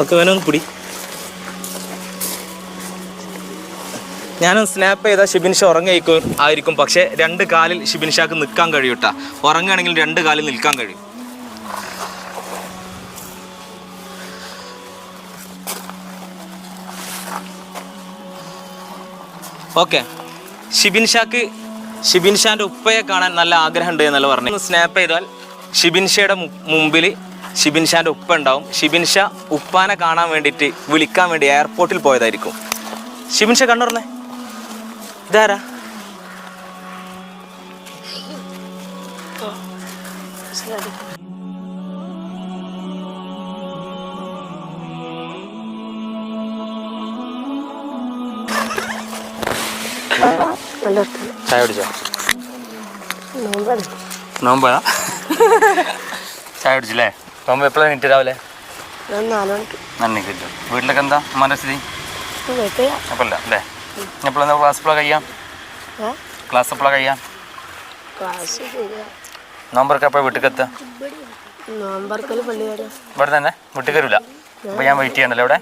Okay വേനൊന്ന് പിടി. ഞാനൊന്ന് snap ചെയ്താൽ ഷിബിൻ ഷാ ആയിരിക്കും. പക്ഷേ 2 കാലിൽ ഷിബിൻ ഷാക്ക് നിൽക്കാൻ കഴിയും കേട്ടോ. ഉറങ്ങുകയാണെങ്കിൽ 2 കാലിൽ നിൽക്കാൻ കഴിയും. ഓക്കെ, ഷിബിൻ ഷാൻ്റെ ഉപ്പയെ കാണാൻ നല്ല ആഗ്രഹമുണ്ട് എന്നല്ല പറഞ്ഞു. സ്നാപ്പ് ചെയ്താൽ ഷിബിൻ ഷയുടെ മുമ്പിൽ ഷിബിൻ ഷാൻ്റെ ഉപ്പ ഉണ്ടാവും. ഷിബിൻ ഷാ ഉപ്പാനെ കാണാൻ വേണ്ടിയിട്ട് വിളിക്കാൻ വേണ്ടി എയർപോർട്ടിൽ പോയതായിരിക്കും. ഷിബിൻ ഷാ കണ്ണുറന്നേ. ഇതാരാ? ചായ കുടിച്ചോ? നോമ്പാ? ചായ കുടിച്ചില്ലേ? നോമ്പ് എപ്പോഴാണ് എണീറ്റ്? രാവിലെ 4 മണിക്ക്. വീട്ടിലൊക്കെ എന്താ അമ്മാൻ്റെ സ്ഥിതി? കുഴപ്പമില്ല അല്ലേ? എപ്പോഴാണ് ക്ലാസ് എപ്പോഴാണ് കഴിയാം? ക്ലാസ് എപ്പോഴാണ് കഴിയാം? നോമ്പറൊക്കെ എപ്പോഴാണ് വീട്ടിൽ എത്തുക? ഇവിടെ തന്നെ വീട്ടിൽ കയറില്ല? അപ്പോൾ ഞാൻ വെയിറ്റ് ചെയ്യണല്ലോ ഇവിടെ.